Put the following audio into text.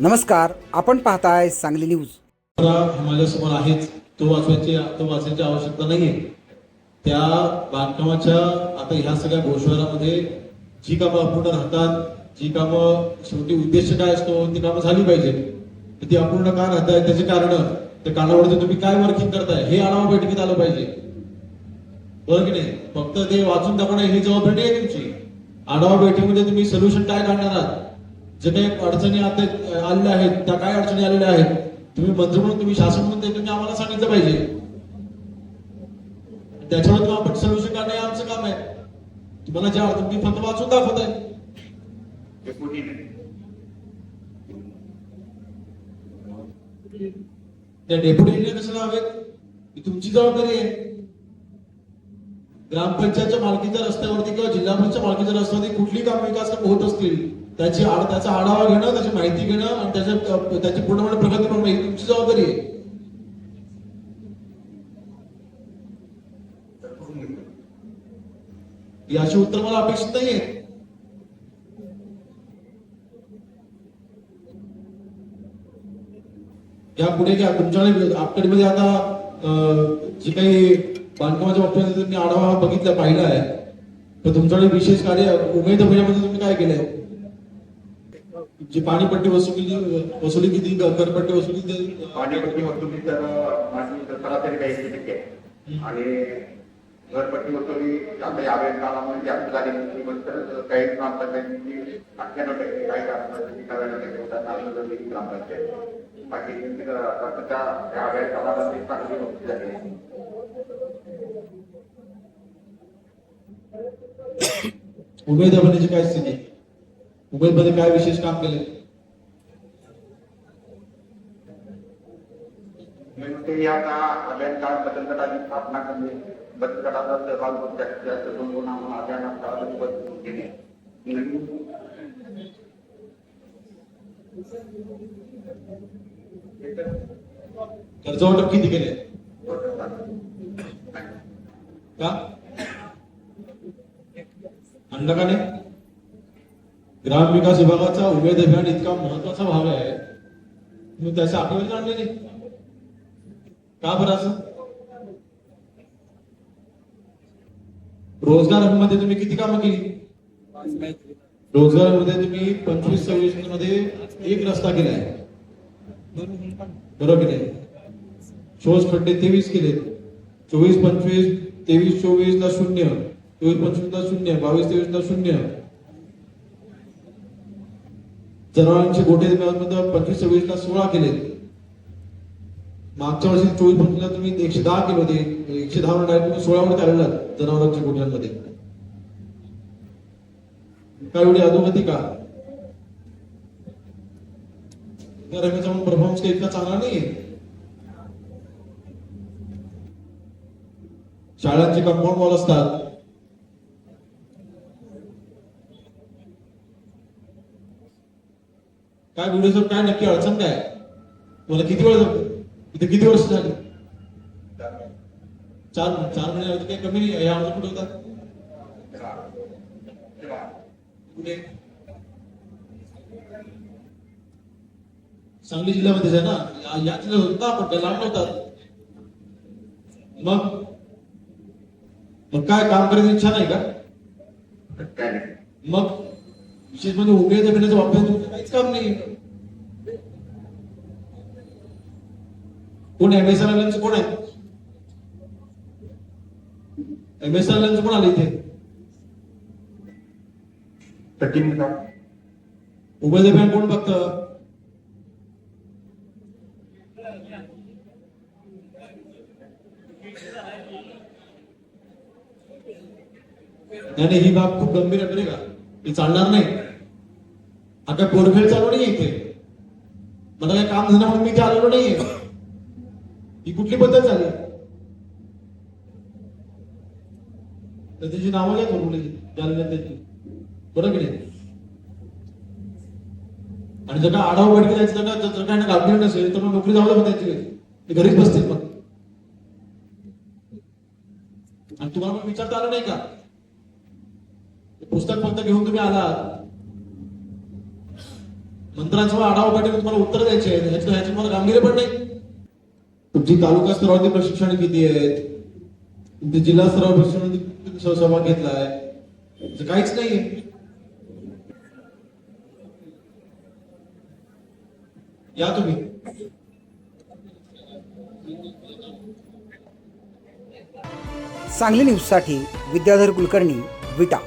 नमस्कार, आपण पाहताय सांगली न्यूज. माझ्यासमोर आहेच, तो वाचायची आवश्यकता नाहीये. त्या बांधकामाच्या आता ह्या सगळ्या घोषवारामध्ये जी कामं अपूर्ण राहतात, जी कामं शेवटी उद्देश काय असतो ती कामं झाली पाहिजे, ती अपूर्ण का राहतात त्याचे कारण, त्या कालावधीत तुम्ही काय वर्किंग करताय हे आढावा बैठकीत आलं पाहिजे. बरं की नाही? फक्त ते वाचून दाखवणं ही जबाबदारी आहे तुमची. आढावा बैठकीमध्ये तुम्ही सोल्युशन काय काढणार आहात, जे काही अडचणी आता आलेल्या आहेत त्या काय अडचणी आलेल्या आहेत, तुम्ही मंत्री म्हणून तुम्ही शासन म्हणून ते तुम्ही आम्हाला सांगितलं पाहिजे. त्याच्यावर आपण सोल्युशन काढणं हे आमचं काम आहे. तुम्हाला ज्या तुम्ही फक्त वाचून दाखवताय. त्या डेप्युटी इंजिनियर कशाला हवेत ही तुमची जबाबदारी आहे. ग्रामपंचायतच्या मालकीच्या रस्त्यावरती किंवा जिल्हा परिषदच्या मालकीच्या रस्त्यावरती कुठली काम विकास होत असतील त्याचा आढावा घेणं, त्याची माहिती घेणं आणि त्याची पूर्णपणे प्रगती करणं ही तुमची जबाबदारी आहे. याची उत्तर मला अपेक्षित नाहीये. या पुढे घ्या तुमच्याकडे आपल्याकडे आता जे काही बांधकामाच्या बाबतीत तुम्ही आढावा बघितला पाहिला आहे, तर तुमच्याकडे विशेष कार्य उमेद अभियानामध्ये तुम्ही काय केलंय? जी पाणीपट्टी वसुली किती, घरपट्टी वसुली पाणीपट्टी वसुली तर माझी सरासरी 80% आहे आणि घरपट्टी वसुली आता यावेळी काळामध्ये जास्त झाली. तर काही ग्रामपंचायतीची 98%, काही ग्रामपंचायती 99% ग्रामपंचायत बाकी यावेळी काळामध्ये चांगली वसुली झाली. उमेद अभियानाची काय स्थिती? उमेदमध्ये काय विशेष काम केले? ते आता अभियान काळ बचत गटाची स्थापना करणे, बचत गटाचा सहभाग जास्तीत जास्त करून आम्हाला अभियानात काळाची बचत केली. कर्ज वाटप किती केले? का आणलं का नाही? ग्राम विकास विभागाचा उमेद अभियान इतका महत्वाचा भाग आहे, तुम्ही त्याच्या आठवणी आणले नाही का बरं? असं रोजगारामध्ये तुम्ही किती कामं केली? रोजगारामध्ये तुम्ही 25-26 मध्ये एक रस्ता केलाय, बरोबर की नाही? शोष खड्डे 23 केले, 24-25, 23-24 ला 0, 24-25 ला 0, 22-23 ला 0. जनावरांचे गोठे 25-26 ला 16 केले. मागच्या वर्षी 24-25 ला तुम्ही 110 केले होते. 110 वर डायरेक्ट 16 वर आलेला जनावरांच्या गोठ्यांमध्ये. काय एवढी अधोगती का? रमेशचा परफॉर्मन्स काही इतका चांगला नाहीये. शाळांचे कंपाऊंड वॉल असतात, काय व्हिडिओ काय नक्की अडचण काय? तुम्हाला किती वेळ इथे किती वर्ष झाली? 4 महिने होते, काही कमी नाही. यामध्ये कुठे होतात? कुठे? सांगली जिल्ह्यामध्येच आहे ना. या जिल्ह्यात होता पण ते लांब होतात. मग काय काम करायची इच्छा नाही का? मग विशेष म्हणजे उमेद अभियानाच्या बाबतीत काहीच काम नाही. कोण MSRLM कोण आहे? MSRLM कोण आले इथे? उमेद अभियान कोण बघतं? नाही, ही बाब खूप गंभीर आहे बरे का? हे चालणार नाही. आता पोरखेळ चालू नाही इथे. मला काही काम झालं म्हणून मी इथे आलेलो नाहीये. ही कुठली पद्धत झाली? तर त्याची नावं घ्या थोडी त्याची, बरोबर की नाही? आणि जर का आढावा बैठकी जायचं, जर काय गांभीर्य नसेल तर मग नोकरी जावं लागेल त्याची, घरीच बसतील मग. आणि तुम्हाला पण विचारता आलं नाही का? पुस्तक फक्त घेऊन तुम्ही आलात, मंत्र्यांसमोर आढावा बैठकीत तुम्हाला उत्तर द्यायचे आहेत, ह्याचं तुम्हाला गांभीर्य पण नाही. तुमची तालुका स्तरावरती प्रशिक्षण किती आहेत, तुमची जिल्हा स्तरावर प्रशिक्षण सहभाग घेतलाय, असं काहीच नाहीये. या तुम्ही. सांगली न्यूजसाठी विद्याधर कुलकर्णी, विटा.